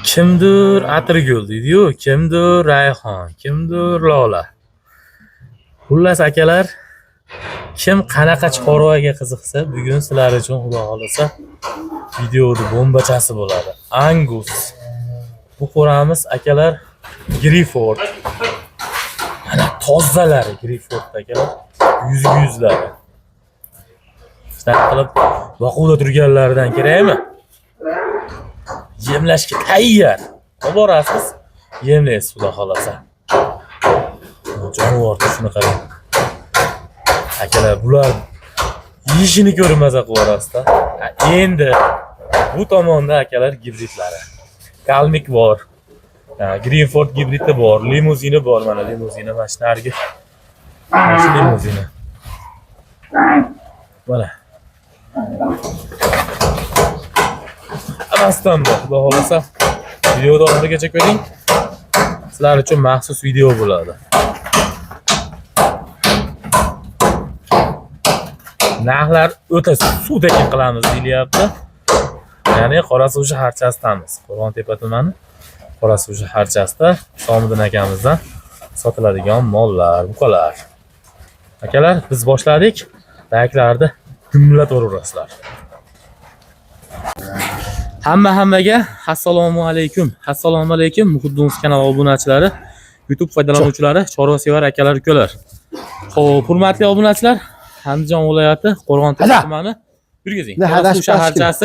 Kimdir Atirgul deydi-yu, kimdir Rayhon, kimdir Lola. Xullas akalar, kim qanaqa chorvaga qiziqsa, bugun sizlar uchun xudo xolasa videoning bombachasi bo'ladi. Angus. Bu ko'ramiz akalar Grifford. Mana tozalari Grifford akalar. Yuzlari. Shunaqa qilib boquvda turganlardan kerakmi? Yemlashga tayyor. Borasiz, yemlaysiz xudo xolasa. Jonivor shuni qarang. Akalar, bular yeyishini ko'rmaza qilarasiz-da. Endi bu tomonda akalar gibridlari. Kalmik bor. Greenford gibridi bor, limuzini bor, mana limuzini mashinarga. Mana limuzini. Mana. Amasdan bor, xudo xolasa. Videoni oxirigacha ko'ring. Sizlar uchun maxsus video bo'ladi. Narxlar o'ta suvdagi qilamiz deyilyapti. Ya'ni Qorasuv shaharchasidamiz. Qo'rg'ontepa tumani Qorasuv shaharchasida Somiddin akamizdan sotiladigan mollar, buqalar. Akalar, biz boshladik. Like'larni gumlataverarsizlar. Hammaga assalomu alaykum. Assalomu alaykum Muhiddinus kanali obunachilari, YouTube foydalanuvchilari, chorvasevar akalar, ukalar. Xo'p, hurmatli obunachilar, Andijon viloyati Qo'rg'ontepa tumani yurgizing. Qorasuv shaharchasi.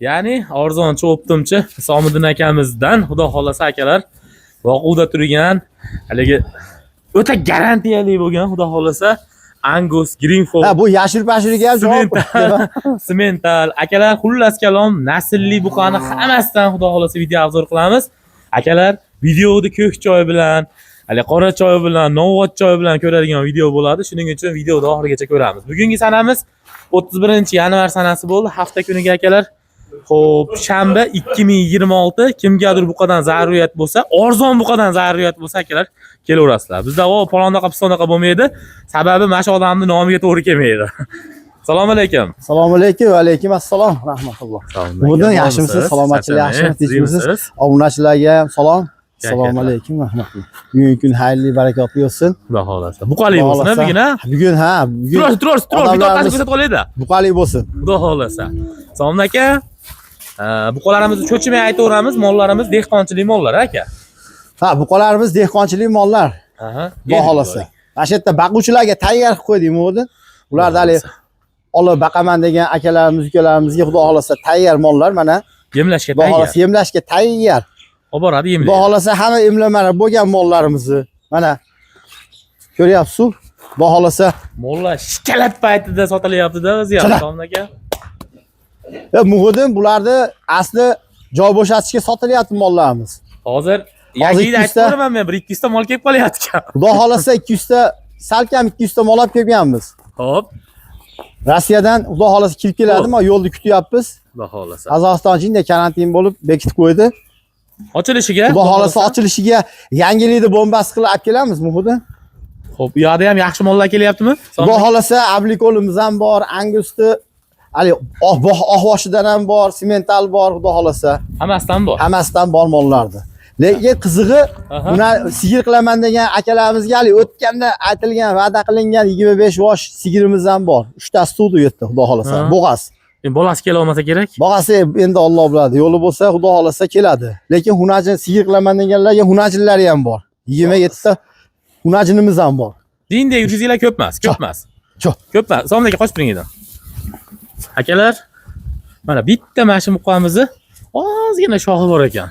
Ya'ni arzonchi optimchi Somiddin akamizdan xudo xolasa akalar voquvda turgan haligi o'ta garantiyali bo'lgan xudo xolasa Angus Greenford. Bu yashil-pashilga ham javob. Simental akalar, xullas kalom naslli buqani hammasidan xudo xolasa video obzor qilamiz. Akalar, videoni ko'k choy bilan, hali qora choy bilan, novvot choy bilan ko'radigan video bo'ladi. Shuning uchun videoni oxirigacha ko'ramiz. Bugungi sanamiz 31-yanvar sanasi bo'ldi. Hafta kuniga akalar. Xo'p, shanba 2026. Kimgadir buqadan zaruriyat bo'lsa, arzon buqadan zaruriyat bo'lsa akalar, kelaverasizlar. Bizda palondaqa pistonaqa bo'lmaydi. Sababi mana shu odamning nomiga to'g'ri kelmaydi. Assalomu alaykum. Assalomu alaykum va alaykum assalom, rahmatulloh. Bugun yaxshimisiz? Salomatchilik yaxshimi? Tinchmisiz? Obunachilarga ham salom. Assalomu alaykum, rahmatulloh. Bugungi kun xayrli, barakotli bo'lsin. Xudo xolasa. Buqali bo'lsin bugun, ha? Bugun Tur. Bitta ko'rsatib qo'ylaydi. Buqali bo'lsin. Xudo xolasa. Salom aka. Buqalarimizni cho'chimay aytaveramiz, mollarimiz dehqonchilik mollar aka. Buqalarimiz dehqonchilik mollar. Xudo xolasa. Mana shu yerda baquvchilarga tayyor qilib qo'ydik bo'ldi. Ularni hali olib baqaman degan akalarimiz, ukalarimizga xudo xolasa tayyor mollar mana. Yemlashga tayyor. Xudo xolasa yemlashga tayyor. Olib boradi yemlaydi. Xudo xolasa hamma emlamalar bo'lgan mollarimizni mana ko'ryapsiz. Xudo xolasa mollar shkalab paytida sotilyapti-da o'zi ham, Salom aka. Muhiddin bularni asli joy bo'shatishga sotilyapti mollarimiz. Hozir yangilikni aytib qo'yaman men, 1-200 ta mol kelib qolyapti. Xudo xolasa 200 ta, salkam 200 ta mol olib kelganmiz. Xo'p. Rossiyadan xudo xolasa kelib keladimi? Yo'lda kutyapmiz. Xudo xolasa. Qozog'iston jinda karantin bo'lib bekitib qo'ydi. Ochilishiga, xudo xolasa ochilishiga yangilikni bombasi qilib olib kelamiz Muhiddin. Xo'p, u yoqda ham yaxshi mollar kelyaptimi? Xudo xolasa ablikolimiz ham bor, angusni hali ohvoshidan ham bor, simental bor, xudo xolasa. Hammasidan bor. Hammasidan bor mollardi. Lekin qizig'i, buni sigir qilaman degan akalarimizga hali o'tganda aytilgan, va'da qilingan 25 yosh sigirimiz ham bor. 3 ta studi u yerda, xudo xolasa. Bo'g'az. Endi bolasi kela olmasa kerak. Bolasi endi Alloh biladi. Yo'li bo'lsa, xudo xolasa keladi. Lekin hunajin sigir qilaman deganlarga hunajinlari ham bor. 27 ta hunajinimiz ham bor. Dinda yurgizinglar ko'p emas. Ko'p emas. Salom aka, qochib turing edi. Akalar, mana bitta mashina muqamizni ozgina shoxi bor ekan.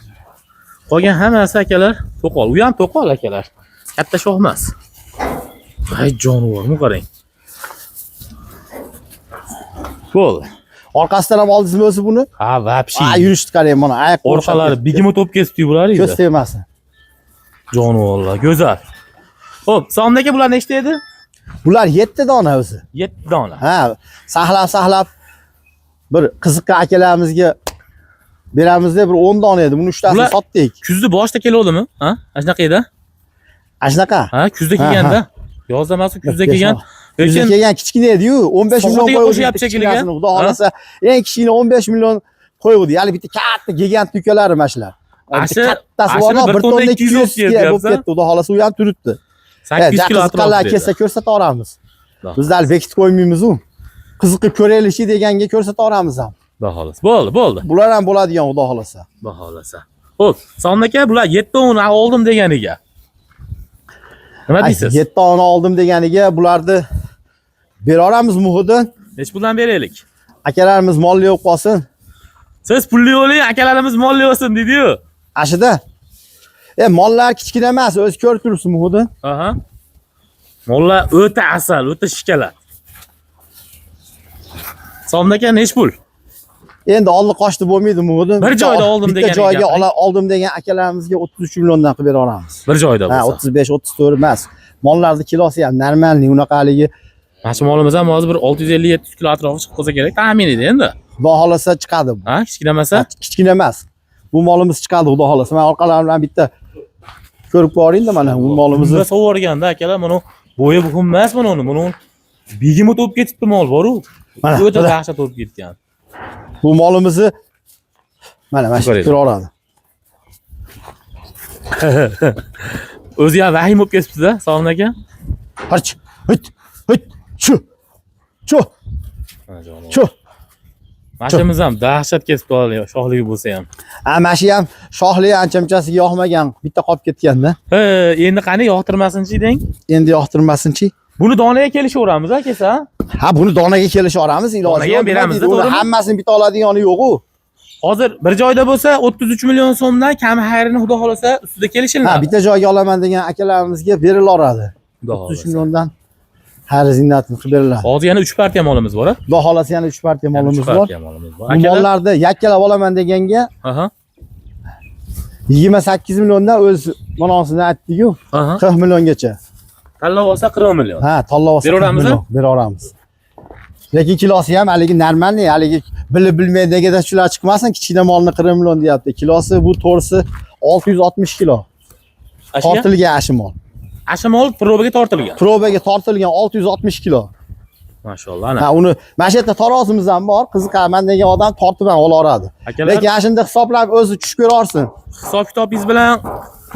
Qolgan hammasi akalar to'qol. U ham to'qol akalar. Katta shox emas. Voy jonivormi qarang. Bo'ldi. Orqasidan ham oldingizmi o'zi buni? Ha, vapshi. Yurishni qarang mana, oyoq orqalari bigimo to'p kesib bular edi. Ko'z tegmasin. Jonivorlar, go'zal. Xo'p, sonidagi bular nechta edi? Bular 7 dona o'zi. 7 dona. Ha, saqlab bir qiziqqan akalarimizga beramiz deb bir 10 dona edi. Buni 3 tasini sotdik. Kuzni boshda kelavdimi? Ha? Shunaqa edi. Shunaqa? Ha, kuzda kelganda. Yozda emas, kuzda kelgan. Kuzda kelgan kichkina edi-yu, 15 million qo'yib shekilli. Xudo xolasa, eng kichkina 15 million qo'ydi. Ya'ni bitta katta gigant ukalari mana shular. Kattasi Ashir bor, bir bir tonna tonna 200 200 keldi, bo'lib deyapsan. ketdi. Xudo xolasa u ham turibdi. 8 kilo Qiziqqanlar atrofida. kelsa ko'rsata olamiz. Xudo Biz hali bekitib qo'ymaymiz-u. Qiziqib ko'raylikchi deganga ko'rsata olamiz ham. xolos. Bo'ldi. Bular ham bo'ladigan xudo xolasa. Xudo xolasa. Xo'p, Somon aka, bular 7 uni oldim deganiga. Nima deysiz? 7 toni oldim deganiga bularni beraveramiz muhidan. Nech puldan beraylik? Akalarimiz molli bo'lib qolsin. Siz pulli bo'ling, akalarimiz molli bo'lsin dedi-yu. Ashida. Mollar kichkina emas, o'zi ko'rib turibsiz muhidan. Aha. Mollar o'ta asal, o'ta shikalat. Somon aka nech pul? Endi oldi qochdi bo'lmaydi muhidan. Bir joyda oldim bitta deganiga joyga gapiring. oldim degan akalarimizga 33 milliondan qilib beraveramiz. Bir joyda Ha, bo'lsa. 35, 34 emas. Mollarning kilosi ham normalniy, unaqaligi. Mana shu molimiz ham hozir bir 650-700 kilo atrofi chiqib qolsa kerak, taxmin edi endi. Xudo xolasa chiqadi bu. Ha, kichkina emas. Kichkina emas. Bu molimiz chiqadi xudo xolasa. Men orqalari bilan bitta ko'rib boring-da mana bu molimizni. Biz so'rganda akalar, mana bo'yi muhim emas mana uni. Mana begim o'tib ketibdi mol boru. Mana, O'ta mana. dahshat o'tib ketgan. Bu molimizni mana shu ko'raveradi. O'zi ham vahim bo'lib ketibdi-da, Somon aka. Hich, hit, shu. Shu. Mashimiz ham dahshat kesib qoldi, shohligi bo'lsa ham. Mana shu ham shoxli ancha-munchasiga yoqmagan, bitta qolib ketganda. Endi qani yoqtirmasinchi deng. Endi yoqtirmasinchi. Buni donaga kelishaveramiz, akasi. Ha, buni donaga kelishaveramiz, iloji Donaga ham beramiz, Uni to'g'rimi? hammasini bita oladigani yo'q-u. Hozir bir joyda bo'lsa 33 million so'mdan kam xayrini xudo xolasa ustida Ha, kelishinadi. bitta joyga olaman degan akalarimizga berilaveradi. 33 milliondan xarizinatni qilib beriladi. Hozir yana 3 partiya molimiz bor. Xudo xolasa yana 3 partiya molimiz bor. bor. Bu mollarni yakkalab olaman deganga Aha. 28 milliondan o'z monasini aytdi-yu, Aha. 40 milliongacha. Tanlov olsa 40 million. Ha, tanlab olsa Beraveramiz, beraveramiz. Lekin kilosi ham haligi normalniy, haligi bilib bilmaydigan shular chiqmasin, kichkina molni 40 million deyapti. Kilosi bu to'g'risi 660 kilo. Tortilgan ashimol. Ashimol probaga tortilgan. Probaga tortilgan 660 kilo. Mashaalloh, ana. Ha, uni mana shu yerda tarozimiz ham bor. Qiziqaman degan odam tortib ham olaveradi. Akalar- Lekin ana shunda hisoblab o'zi tushib ko'rarsin. Hisob-kitobingiz bilan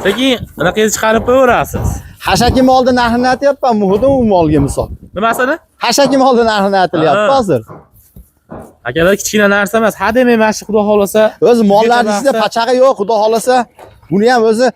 sekin anaqangizni chiqarib qo'yaverasiz. Hashaki molni narxini aytyapman, muhidim u molga misol. Nimasini? Hashaki molni narxini aytilyapti Ha. hozir. Akalar kichkina narsa emas. Ha demay mana shu xudo xolasa. O'zi mollarning Juda ichida narsa- pachag'i yo'q, xudo xolasa. Buni ham o'zi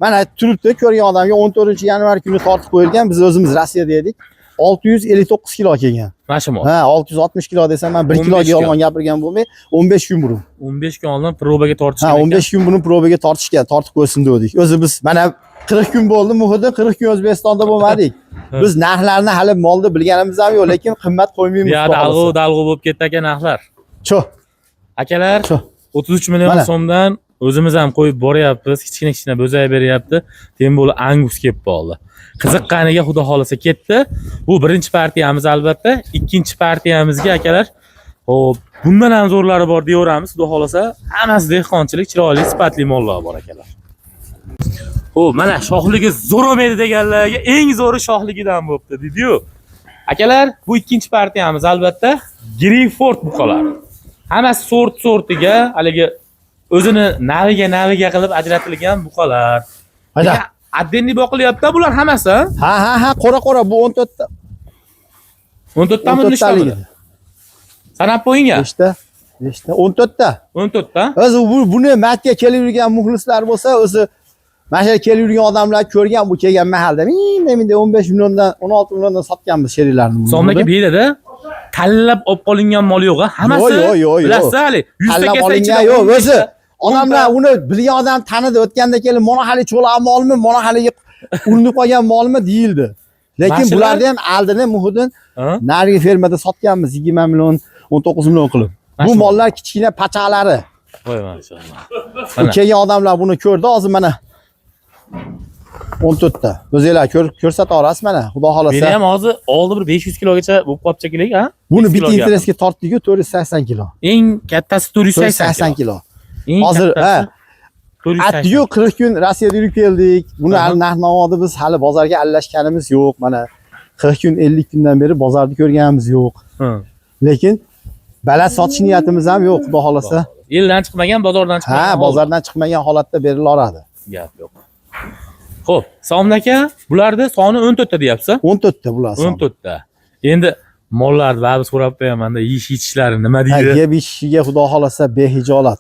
mana turibdi, ko'rgan odamga 14-yanvar kuni tortib qo'yilgan. Biz o'zimiz Rossiyada edik. 659 kilo kelgan. Mana shu mol. Ha, 660 kilo desam, men 1 15 kiloga kilo. yolg'on gapirgan bo'lmay, 15 kun burun. 15 kun oldin probaga tortishgan. Ha, ekan. 15 kun buni probaga tortishgan, tortib qo'ysin dedik. O'zi biz mana 40 kun bo'ldi muhida, 40 kun O'zbekistonda bo'lmadik. Biz narxlarni hali molni bilganimiz ham yo'q, lekin qimmat qo'ymaymiz. Bu yerda dalg'u bo'lib ketdi aka narxlar. Cho. Akalar, Cho. 33 million Mana. so'mdan o'zimiz ham qo'yib boryapmiz. Kichkina bo'zay beryapti. Temboli Angus kelib qoldi. Qiziqqaniga xudo xolasa ketdi. Bu birinchi partiyamiz albatta. Ikkinchi partiyamizga akalar, hop, bundan ham zo'rlari bor deyaveramiz. Xudo xolasa, hammasi dehqonchilik, chiroyli, sifatli mollar bor akalar. Hop, mana shoxligi zo'r olmaydi deganlarga eng zo'ri shoxligidan bo'pti, dedi-yu. Akalar, bu ikkinchi partiyamiz albatta Greyford buqalar. Hammasi sortiga, haligi o'zini naviga qilib ajratilgan buqalar. Hayda. Addenni boqilyapti bular hammasi. Ha, qora bu 14 ta. 14 tami nishtami? Sanab qo'ying-a. Nechta? 14 ta. 14 ta. O'zi buni matga kelib yurgan muxlislar bo'lsa, o'zi mana shu kelib yurgan odamlar ko'rgan bu kelgan mahalda. Menda 15 milliondan, 16 milliondan sotganmiz sheriklarni. Somdagi belada tanlab olib qolingan mol yo'q, hammasi. Yo'q. Bilasiz hali 100 ta Tanlab kelsa olingan ichida yo'q, 15 o'zi. ta. Odamlar uni bilgan odam tanidi, o'tganda kelib, "Mana hali cho'loq molmi, mana hali urinib qolgan molmi?" deyildi. Lekin Mashinlar- bularni ham aldini muhidin Ha? narigi fermada sotganmiz 20 million, 19 million qilib. Bu Mashinlar- mollar kichkina pachaqlari. Voy maşallah. Bu kelgan odamlar buni ko'rdi, hozir mana 14 ta. O'zinglar ko'rsata olasiz mana, xudo Meni xolasa. ham hozir oldi bir 500 kilogacha bo'lib qolib kerak, ha? Buni 100 bitta kiloga interesga tortdik-ku 480 kilo. Eng kattasi 480 480 kilo. Eng Hozir, kattasi 480. Atdiyu 40 kun Rossiyada yurib keldik. Buni hali narx-navodi biz hali bozorga aralashganimiz yo'q. Mana 40 kun, 50 kundan beri bozorni ko'rganimiz yo'q. Ha. Lekin balat sotish niyatimiz ham yo'q, xudo xolasa. Eldan chiqmagan, bozordan chiqmagan. Ha, bozordan chiqmagan holatda berilaveradi. Gap yo'q. Xo'p, Somon aka, bularda soni 14 ta deyapsiz. 14 ta bular. 14 ta. Endi mollarni ba'zi so'rab qo'yaman-da, yeyishlari nima deydi? Yeb ichishiga xudo xolasa behijolat.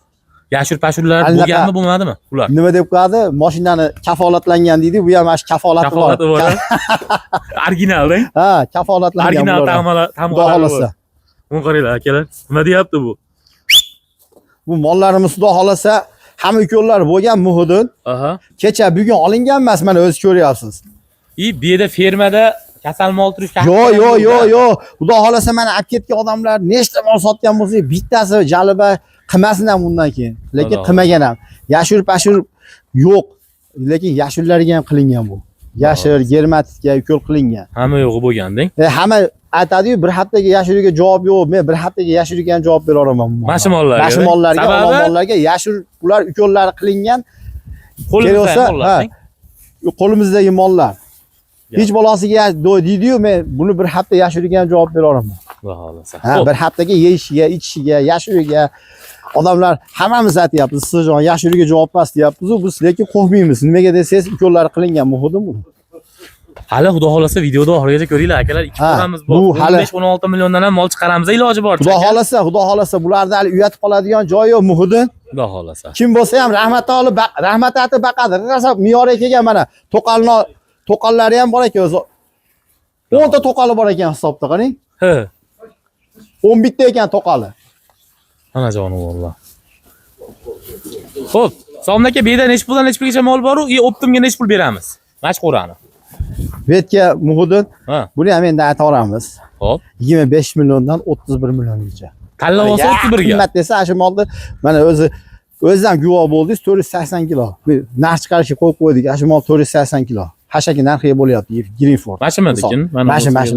Yashur-pashurlar bo'lganmi, bo'lmadimi ular? Nima deb qo'yadi? Mashinani kafolatlangan deydi, bu ham ash kafolati bor. Kafolati bor. Original-dang. Ha, kafolatlangan. Original xudo xolasa. Buni qaranglar akalar. Nima deyapti bu? Bu mollarimiz xudo xolasa hamma ukollar bo'lgan Muhudin. Aha. Kecha bugun olingan emas, mana o'z ko'ryapsiz. Bu yerda fermada kasal mol turish Yo'q. Xudo xolasa mana olib ketgan odamlar nechta mol sotgan bo'lsa, bittasi jaliba qilmasin ham bundan keyin. Lekin qilmagan ham. Yashur-pashur yo'q. Lekin yashurlarga ham qilingan bu. Yashir, germatikga ukol qilingan. Hamma yo'g'i bo'lganding. Hamma aytadi-yu, bir haftaga yashuriga javob yo'q. Men bir haftaga yashuriga ham javob bera olaman. Mashimollarga. Mashimollarga, mollarga yashur ular ukollari qilingan. Qo'limizda qo'limizdagi mollar. Hech bolasiga deydi-yu, men buni bir hafta yashuriga ham javob bera olaman. Xudo xolasa. Ha, bir haftaga yeyishiga, ichishiga, yashuriga odamlar hammamiz aytyapmiz, sizjon yashuriga javob pas deyapmiz, biz lekin qo'rqmaymiz. Nimaga desangiz, ukollari qilingan Muhudim bu. Hali xudo xolasa videoda oxirigacha ko'ringlar akalar, ikki qolamiz bor. 15-16 milliondan ham mol chiqaramiz, iloji bor. Xudo xolasa bularda hali uyatib qoladigan joyi yo'q Muhudim. Xudo xolasa. Kim bo'lsa ham rahmat aytib baqadi. Rosa me'yoriga kelgan mana to'qallari ham bor ekan o'zi. 10 ta to'qali bor ekan hisobda qarang. He. 11 ta ekan to'qali. Ana joni vallah. Xo'p, Somon aka, bu yerda nech puldan nech pulgacha mol bor-u, optimga nech pul beramiz? Mashqurani. Bu yerga Muhudin, Ha. buni ham endi aytaveramiz. Xo'p. 25 milliondan 31 milliongacha. Tanlab olsa 31 ga. Qimmat desa, shu molni mana o'zidan guvoh bo'ldingiz, 480 kilo. Narx chiqarishga qo'yib qo'ydik. Shu mol 480 kilo. Hashaki narxiga bo'lyapti, Greenford. Mashimadikin,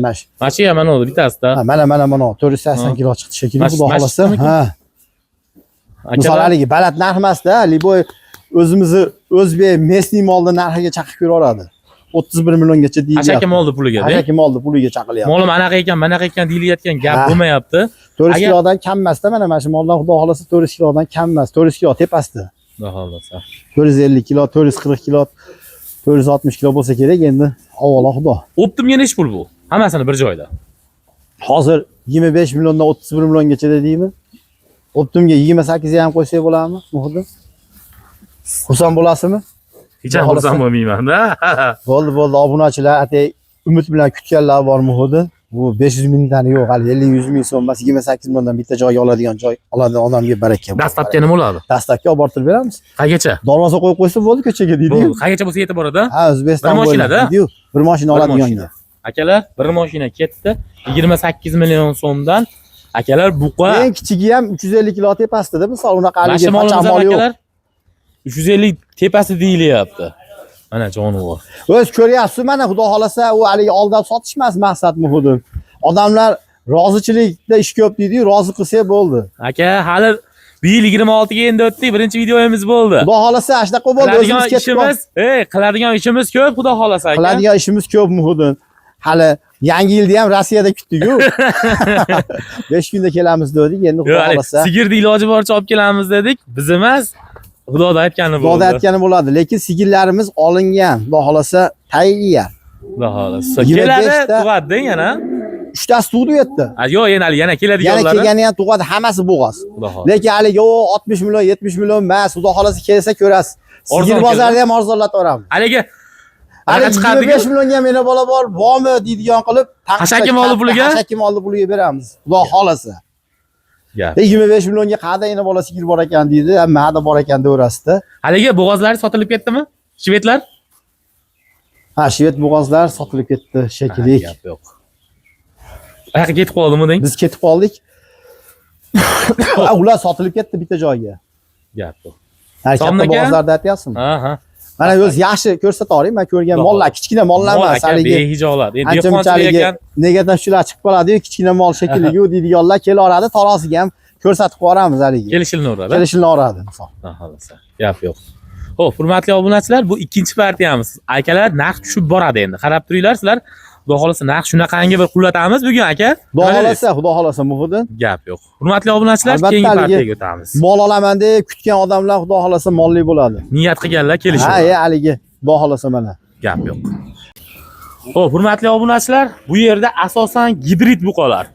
Mashi. Mashiya mana o'zi bittasida. Mana 480 kilo chiqdi shekilli, xudo xolasa. Ha. Misol haligi balat narx emas-da, liboy o'zimizni o'zbek mesniy molni narxiga chaqib ko'raveradi. 31 milliongacha deyilyapti. Hashaki molni puliga-da. Hashaki molni puliga chaqilyapti. Molim anaqa ekan deyilayotgan gap bo'lmayapti. 400 kilodan kam emas-da, mana shu moldan xudo xolasa 400 kilodan kam emas. 400 kilo tepasida. Xudo xolasa. 450 kilo, 440 kilo, 460 kilo bo'lsa kerak endi. Avvalo xudo. Optimga nech pul bu? Hammasini bir joyda. Hozir 25 milliondan 31 milliongacha dedingmi? Optimga 28 ga ham qo'ysak bo'ladimi? Muhudin. Xursand bo'lasizmi? Hech ham xursand bo'lmayman-da. Bo'ldi, obunachilar atay umid bilan kutganlar bor Muhudin. Bu 500 mingdan yo'q, hali 50-100 ming so'm emas, 28 milliondan bitta joyga oladigan odamga baraka. Dastlabki nima bo'ladi? Dastlabki olib borib beramiz. Qaygacha? Darvoza qo'yib qo'ysa bo'ldi ko'chaga deydi-yu. Qaygacha bo'lsa yetib boradi? Ha, O'zbekiston bir mashinada. Bir mashina oladiganga. Akalar, bir mashina ketdi. 28 million so'mdan. Akalar, buqa. Eng kichigi ham 350 kilo tepasida, misol unaqa haliga qachon mol yo'q. 350 tepasi deyilyapti. Mana jonivor. O'z ko'ryapsiz, mana xudo xolasa u haliga oldab sotish emas maqsad Muhudin. Odamlar rozichilikda ish ko'p deydi-yu, rozi qilsa bo'ldi. Aka, hali bu yil 26 ga endi o'tdik, birinchi videomiz bo'ldi. Xudo xolasa shunaqa bo'ldi, o'zimiz ketdik. Qiladigan ishimiz ko'p, xudo xolasa aka. Qiladigan ishimiz ko'p Muhudin. Hali yangi yilda ham Rossiyada kutdik-ku. 5 kunda kelamiz dedik, endi xudo xolasa. Sigirni iloji boricha olib kelamiz dedik. Biz emas, Xudoda aytgani bo'ldi. Xudoda aytgani bo'ladi, lekin sigirlarimiz olingan. Xudo xolasa tayyor. Xudo xolasa. Keladi, tug'adi yana. 3 tasi tug'di u yerda. Yo'q, yana keladiganlar. Yana kelgani ham tug'adi, hammasi bo'g'oz. Lekin hali 60 million, 70 million emas, xudo xolasa kelsa ko'rasiz. Sigir bozorida ham arzonlatib Haligi 25 millionga meni bola bormi deydigan qilib, Hashaki molni puliga? Hashaki molni puliga beramiz. Xudo xolasa. 25 millionga qayda yana bola sigir bor ekan deydi, hamma bor ekan deverasizda. Haligi bo'g'ozlari sotilib ketdimi? Shvedlar? Ha, shved bo'g'ozlar sotilib ketdi shekilli. Gap yo'q. Ayaqa ketib qoldimi deng? Biz ketib qoldik. Ular sotilib ketdi bitta joyga. Gap yo'q. Katta bo'g'ozlarda aytyapsizmi? Ha. Mana o'zi yaxshi ko'rsatavering, men ko'rgan mollar, kichkina mollar emas, haligi behijolat. Endi dehqonchilik ekan. Negadan shular chiqib qoladi-yu, kichkina mol shekilli-yu deydiganlar kelaveradi, tarosiga ham ko'rsatib qo'yamiz haligi. Kelishilaveradi. Kelishilaveradi, misol. Xohlasa. Gap yo'q. Xo'p, hurmatli obunachilar, bu ikkinchi partiyamiz. Akalar narx tushib boradi endi. Qarab turinglar sizlar. Xudo xolasa narx shunaqangi bir qullatamiz bugun aka. Xudo xolasa Muhiddin. Gap yo'q. Hurmatli obunachilar, Albatta, keyingi haligi partiyaga o'tamiz. Mol olaman deb kutgan odamlar xudo xolasa molli bo'ladi. Niyat qilganlar Ha, kelishadi. haligi xudo xolasa mana. Gap yo'q. Xo'p, hurmatli obunachilar, bu yerda asosan gibrid buqalar.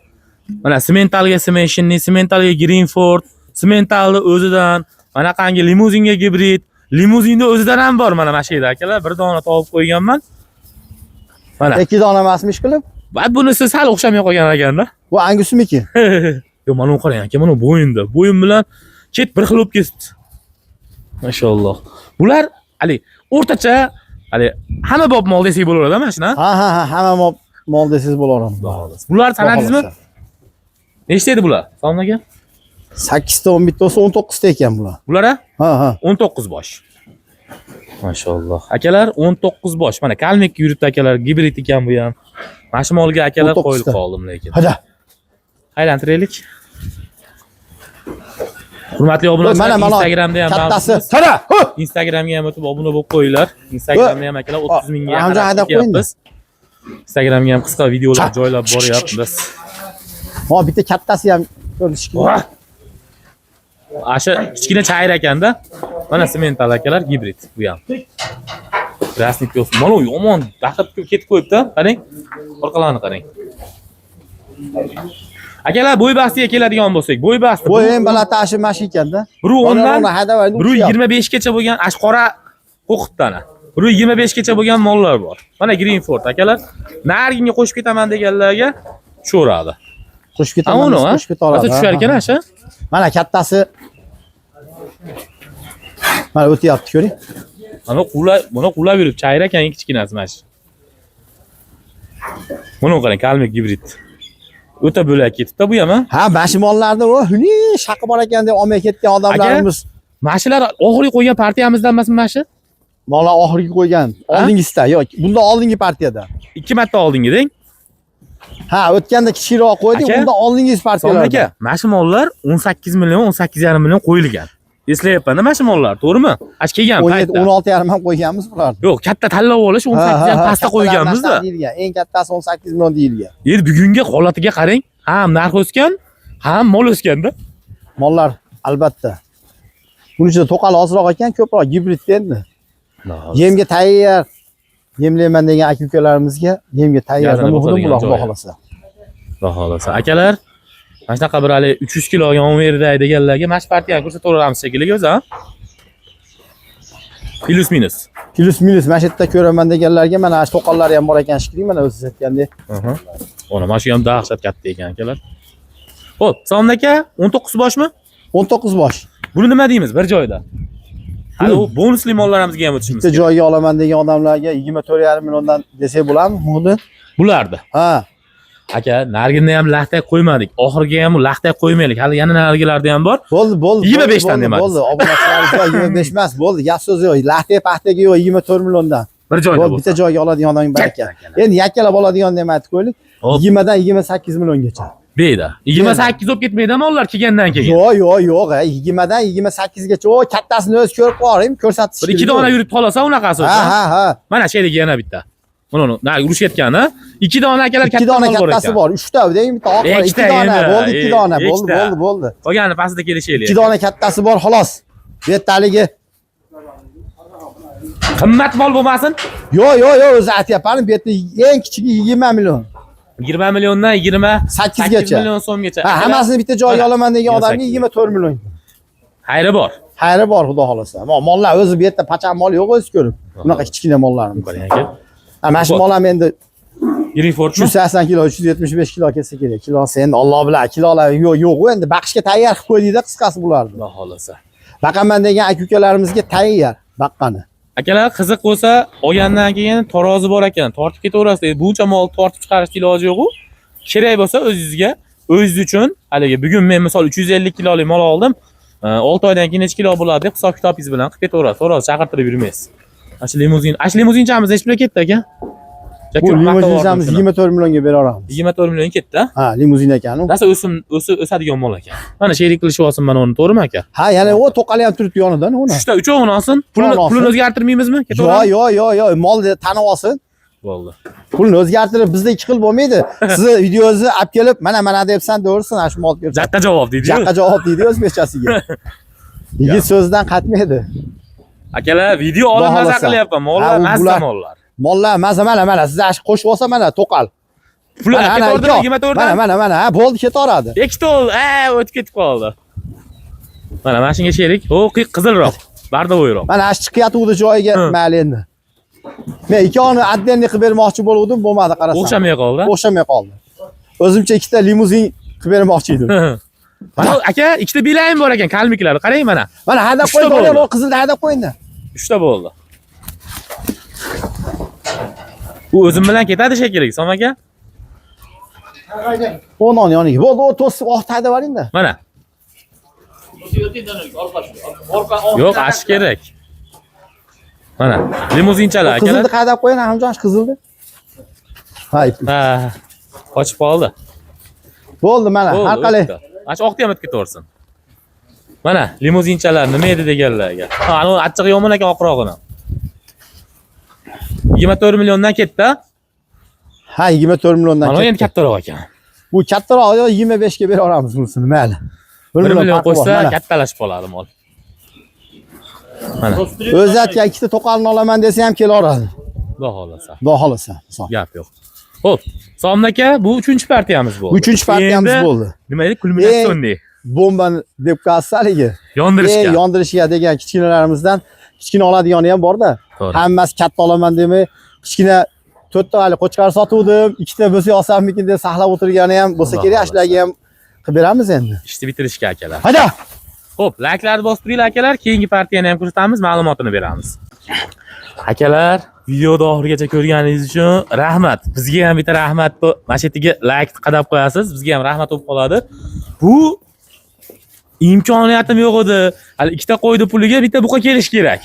Mana Simentalga Smashini, Simentalga Greenford, Simentalni o'zidan, mana qangi limuzinga gibrid, limuzinni o'zidan ham bor mana mashina akalar, bir dona topib qo'yganman. Mana. 2 dona emasmish qilib. Va bunisi sal o'xshamay qolgan ekanda. Bu Angusmiki? Yo, mana bu qarang aka, mana bo'yinda. Bo'yin bilan ket bir xil bo'lib ketdi. Mashalloh. Bular hali o'rtacha, hali hamma bob mol desak bo'laveradi mashina. Ha, hamma mol desangiz bo'laveradi. Bular sanadingizmi? Nechta edi bular? Salom aka? 8 ta 11 ta 19 ta ekan bular. Bular Ha. 19 bosh. Mashalloh. Akalar 19 bosh. Mana kalmik yuribdi akalar, gibrid ekan bu ham. Mashmolga akalar 19 qo'yilib ta. qoldim lekin. Hada. Aylantiraylik. Hurmatli obunachilar, Instagramda ham kattasi. mavjud. Hada. Instagramga ham o'tib obuna bo'lib qo'yinglar. Instagramda ham akalar 30 mingga Ramzan haydab qo'yamiz. Instagramga ham qisqa videolar joylab boryapmiz. Ha, bitta kattasi ham ko'rishga. Asha kichkina chayir ekanda. Mana Simental akalar gibrid bu ham. Rasmiy piyos. Mana u yomon daqib ketib qo'yibdi. Qarang. Orqalarini qarang. Akalar bo'y bastiga keladigan bo'lsak, bo'y basti. Bu ham balatashi mash ekanda. Biri 10 dan, haydavaydi. biri 25 gacha bo'lgan ashqora qo'qitdana. Biri 25 gacha bo'lgan mollar bor. Mana Greenford akalar. Narginga qo'shib ketaman deganlarga sho'radi. Qo'shib ketaman. Qo'shib ketaoladi. Tushar ekan asha. Mana kattasi. Mana o'tyapti, ko'ring. Buni qulab yurib chayir ekan kichkinasi mana shu. Buni qarang, kalmik gibrid. O'ta bo'lak ketibdi bu ham. Ha, mashmollarda o, huni shaqi bor ekan deb olmay ketgan odamlarimiz. Mashilar oxirgi qo'ygan partiyamizdan emasmi mana shu? Mana oxirgi qo'ygan. Oldingisida, yo'q, bundan oldingi partiyada. 2 marta oldingi deng. Ha, o'tganda kichikroq qo'ydik, bundan oldingi partiyalarda. Aka, mashmollar 18 million, 18,5 million qo'yilgan. Eslayapman-da mashmollar, to'g'rimi? Ash kelgan paytda 16,5 ham qo'yganmiz bularni. Yo'q, katta tanlov olish 18 ham pastda qo'yganmiz-da. Eng kattasi 18 million deyilgan. Endi bugungi holatiga qarang, ham narx o'sgan, ham mol o'sganda. Mollar albatta. Buning ichida to'qali ozroq ekan, ko'proq gibrid endi. Yemga tayyor. Yemlayman degan aka-ukalarimizga yemga tayyor bo'ladi, xudo xolasa. Xudo xolasa. Akalar, mana shunaqa bir hali 300 kiloga on berday deganlarga mash partiyani ko'rsataveramiz shekilli o'zi, ha? Plus minus. Plus minus mana shu yerda ko'raman deganlarga mana shu to'qonlari ham bor ekan shekilli, mana o'zingiz aytgandek. Mana shu ham dahshat katta ekan akalar. Xo'p, Salom aka, 19 boshmi? 19 bosh. Buni nima deymiz bir joyda? Hali u bonusli mollarimizga ham o'tishimiz kerak. Bitta joyga olaman degan odamlarga 24,5 milliondan desak bo'ladimi? Buni? Bulardi. Ha. Aka, narginda ham laxtay qo'ymadik. Oxirgi ham laxtay qo'ymaylik. Hali yana nargilarda ham bor. Bo'ldi. 25 dan demak. Bo'ldi. Obunachilarimizga 25 emas, bo'ldi. Gap so'z yo'q. Laxtay paxtaga yo'q 24 milliondan. Bir joyda bo'lsa. Bitta joyga oladigan odamning baraka. Endi yakkalab oladigan deb aytib qo'ylik. 20 dan 28 milliongacha. Beyda. 28 bo'lib ketmaydimi ular kelgandan keyin? Yo'q. 20 dan 28 gacha. O kattasini o'z ko'rib qo'ying, ko'rsatish kerak. Bir 2 dona yurib qolsa unaqasi. Ha. Mana shu yerga yana bitta. Mana urushayotgani 2 dona akalar katta dona kattasi bor. 3 ta deng, bitta oxiri 2 dona. Bo'ldi, 2 dona. Bo'ldi. Qolgani pastida kelishaylik. 2 dona kattasi bor, xolos. Bu yertaligi qimmat mol bo'lmasin? Yo'q, o'zi aytyapman. Bu yerda eng kichigi 20 million. 20 milliondan 28 gacha. million so'mgacha. Ha, hammasini bitta joyga olaman degan odamga 24 million. Xayri bor. Xayri bor, xudo xolasa. Mollar o'zi bu yerda pacham mol yo'q o'zi ko'rib. Bunaqa kichkina mollarimiz. Qarang aka. Ha, mana shu mol ham endi Greenford 380 kilo, 375 kilo kelsa kerak. Kilosi endi Alloh bilan, kilolar yo'q, endi baqishga tayyor qilib qo'ydikda qisqasi bularni. Xudo xolasa. Baqaman degan aka-ukalarimizga tayyor baqqani. Akalar qiziq bo'lsa, olgandan keyin tarozi bor ekan, tortib ketaverasiz. Buncha mol tortib chiqarish iloji yo'q-ku. Kerak bo'lsa o'zingizga, o'zingiz uchun, haligi bugun men misol 350 kilolik mol oldim. 6 oydan keyin necha kilo bo'ladi deb hisob kitobingiz bilan qilib ketaverasiz. Tarozi chaqirtirib yurmaysiz. Ash limuzinchamiz nech pulga ketdi aka? Bu limuzinchamiz 24 millionga beraveramiz. 24 million ketdi. Ha, limuzin ekan u. Rosa o'sadigan mol ekan. Mana sherik qilishib olsin mana uni, to'g'rimi aka? Ha, ya'ni o to'qali ham turibdi yonidan uni. Uchta uchovini olsin. Pulini o'zgartirmaymizmi? Yo'q. Molni tanib olsin. Bo'ldi. Pulni o'zgartirib bizda 2 xil bo'lmaydi. Sizni videongizni olib kelib, mana debsan, to'g'risi, ana shu mol ko'rsat. Jaqqa javob deydi-yu. Jaqqa javob deydi o'zbekchasiga. Yigit so'zidan qaytmaydi. Akalar, video olib maza qilyapman. Mollar mazza mollar. Mollar maza mana siz ash qo'shib olsa mana to'qal. Pullar ketordimi 24 dan? Mana, ha, bo'ldi ketaveradi. Ikkita oldi. O'tib ketib qoldi. Mana shunga sherik. Qizilroq. Bardavoyroq. Mana ash chiqyapti joyiga mayli endi. Men ikkovini addenni qilib bermoqchi bo'lgandim, bo'lmadi qarasam. O'xshamay qoldi. O'xshamay qoldi. O'zimcha ikkita limuzin qilib bermoqchi edim. Mana aka, ikkita bilayim bor ekan, kalmiklar. Qarang mana. Mana hadab qo'ying, o qizilni hadab qo'ying. 3 ta bo'ldi. Bu o'zim bilan ketadi shekilli, Som aka. O'non yoniga. Bo'ldi, o to'sib oqta haydab oling-da. Mana. Yo'q, ash kerak. Mana, limuzinchalar akalar. Qizilni haydab qo'ying, Ahmjon, qizilni. Ha, qochib qoldi. Bo'ldi mana, har qalay. Ash oqda ham o'tib ketaversin. Mana, limuzinchalar nima edi deganlarga. Ha, ana achchiq yomon ekan oqrog'ini. 24 milliondan ketdi. Ha, 24 milliondan ketdi. Mana endi kattaroq ekan. Bu kattaroq 25 ga bera olamiz bunisini, mayli. 1 million qo'ysa kattalashib qoladi mol. Mana. O'zi aytgan ikkita to'qalni olaman desa ham kelaveradi. Xudo xolasa. Xudo xolasa. Gap yo'q. Xo'p, Som aka, bu 3-partiyamiz bo'ldi. 3-partiyamiz bo'ldi. Nima edi? Kulminatsionni. Bombani deb qassaligi. Yondirishga. Yondirishga degan kichkinalarimizdan kichkina oladigani ham bor-da. Hammasi katta olaman demay, kichkina 4 ta qo'chqar sotuvdim, 2 ta bo'lsa olsammikin deb saqlab o'tirgani ham bo'lsa kerak, ashlarga ham qilib beramiz endi. Ishni bitirishga akalar. Hadi. Xo'p, layklarni bosib turinglar akalar, keyingi partiyani ham ko'rsatamiz, ma'lumotini beramiz. Akalar, videoni oxirigacha ko'rganingiz uchun rahmat. Bizga ham bitta rahmat, mana shu yerga layk qadab qo'yasiz, bizga ham rahmat bo'lib qoladi. Bu imkoniyatim yo'q edi. Hali ikkita qo'ydi puliga bitta buqa kelish kerak.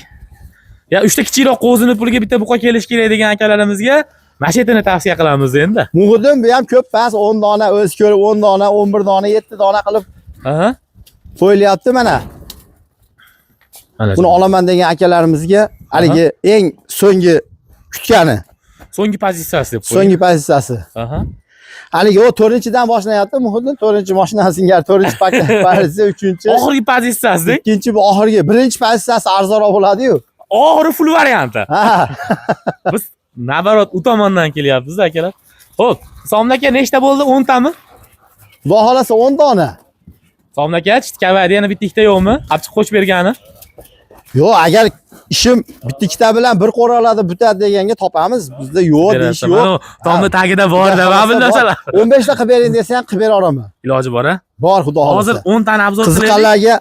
Ya 3 ta kichikroq qo'zini puliga bitta buqa kelish kerak degan akalarimizga mashetini tavsiya qilamiz endi. Muhudin bu ham ko'p emas, 10 dona o'z ko'rib 10 dona, 11 dona, 7 dona qilib qo'yilyapti mana. Buni olaman degan akalarimizga haligi eng so'nggi kutgani. So'nggi pozitsiyasi deb qo'ying. So'nggi pozitsiyasi. Haligi o 4-dan boshlanayapti, Muhudin 4-mashinasiga 4-paket pozitsiya, 3-chi. Oxirgi pozitsiyasi. Ikkinchi bu oxirgi, birinchi pozitsiyasi arzonroq bo'ladi-yu. Oxiri full varianti. Biz nabarot u tomondan kelyapmiz akalar. Xo'p, Som aka nechta bo'ldi? 10 tami? Xudo xolasa 10 dona. Som aka, chitkavadi yana bitta ikkita yo'qmi? Olib qo'shib bergani? Yo'q, agar ishim bitta ikkita bilan bir qo'raladi bitadi deganga topamiz. Bizda yo'q, deyish yo'q. Tomni tagida bor-da, mana bunday narsalar. 15 ta qilib bering desa ham qilib bera olaman. Iloji bor-a? Bor, xudo xolasa. Hozir 10 tani obzor qilaylik. Qiziqanlarga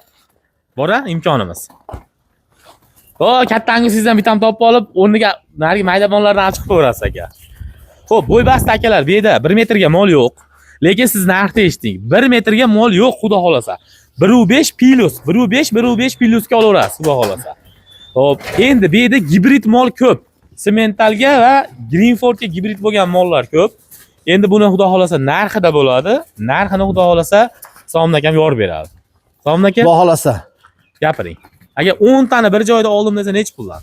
bor-a, imkonimiz. Kattangizdan bitam topib olib, o'rniga narigi maydamonlardan chiqib qo'yasiz aka. Xo'p, bo'y bast akalar, bu yerda 1 metrga mol yo'q. Lekin siz narxni eshiting. 1 metrga mol yo'q, xudo xolasa. 1.5 plus, 1.5 plusga olaverasiz, xudo xolasa. Xo'p, endi bu yerda gibrid mol ko'p. Sementalga va Greenfordga gibrid bo'lgan mollar ko'p. Endi buni xudo xolasa narxida bo'ladi. Narxini xudo xolasa Som aka ham yorib beradi. Som aka, xudo xolasa gapiring. Agar 10 tani bir joyda oldim desa necha puldan?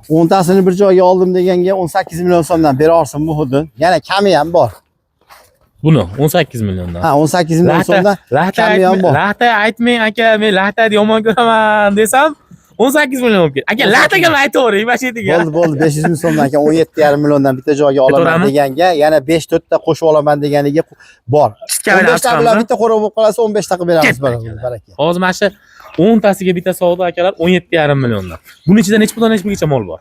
10 tasini bir joyga oldim deganga 18 million so'mdan bera olsin Muhudin. Yana kami ham bor. Buni 18 milliondan. Ha, 18 million so'mdan kami ham bor. Lahta aytmang aka, men lahtani yomon ko'raman desam 18 million bo'lib ketdi. Aka, lahtaga aytavering, mashinaga. Bo'ldi, 500 ming so'mdan aka 17,5 milliondan bitta joyga olaman deganga, yana 5-4 ta qo'shib olaman deganiga bor. 15 ta bilan bitta qo'rib bo'lib qolsa 15 ta qilib beramiz baraka. Hozir mana shu 10 tasiga bitta savdo akalar 17,5 milliondan. Buning ichida necha puldan necha pulgacha mol bor?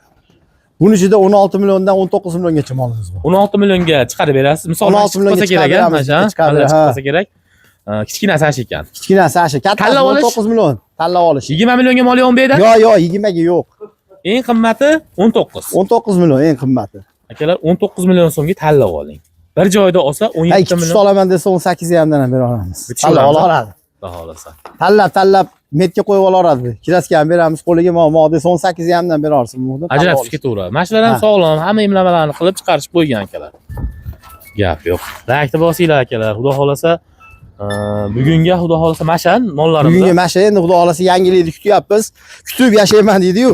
Buning ichida 16 milliondan 19 milliongacha molimiz bor. 16 millionga chiqarib berasiz. Misol 16 millionga kerak, chiqarsa kerak. Kichkina sash ekan. Kichkina sash, katta 19 million. Tanlab olish. 20 millionga mol yo'q bu yerda? Yo'q, 20 ga yo'q. Eng qimmati 19. 19 million eng qimmati. Akalar 19 million so'mga tanlab oling. Bir joyda olsa 17 million. Olaman desa 18 hamdan ham bera olamiz. Tanlab olaveradi. Xudo xolasa. Tanlab metga qo'yib olaveradi. Kirasiga ham beramiz, qo'liga mo desa 18 hamdan bera olsin. Ajratib ketaveradi. Mashinalar ham sog'lom, hamma imlamalarni qilib chiqarishib qo'ygan akalar. Gap yo'q. Laykni bosinglar akalar. Xudo xolasa bugunga xudo xolasa mashan mollarimiz. Bugunga masha endi xudo xolasa yangilikni kutyapmiz. Kutib yashayman deydi-yu.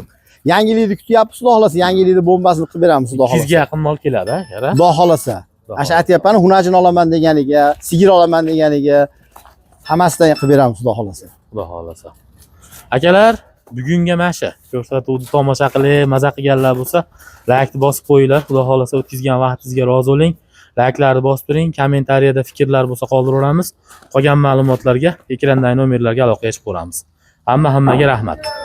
Yangi yilni kutyapmiz, xudo xolasa yangi yilni bombasini qilib beramiz, xudo 200 ga xolasa. yaqin mol keladi, yara. Xudo xolasa. Ana shu aytyapman, hunajin olaman deganiga, sigir olaman deganiga hammasidan qilib beramiz, xudo xolasa. Xudo xolasa. Akalar, bugunga mana shu ko'rsatuvni tomosha qilib, maza qilganlar bo'lsa, laykni bosib qo'yinglar. Xudo xolasa o'tkazgan vaqtingizga rozi bo'ling. Layklarni bosib turing, kommentariyada fikrlar bo'lsa qoldiraveramiz. Qolgan ma'lumotlarga ekrandagi nomerlarga aloqa qilib ko'ramiz. Hammaga rahmat.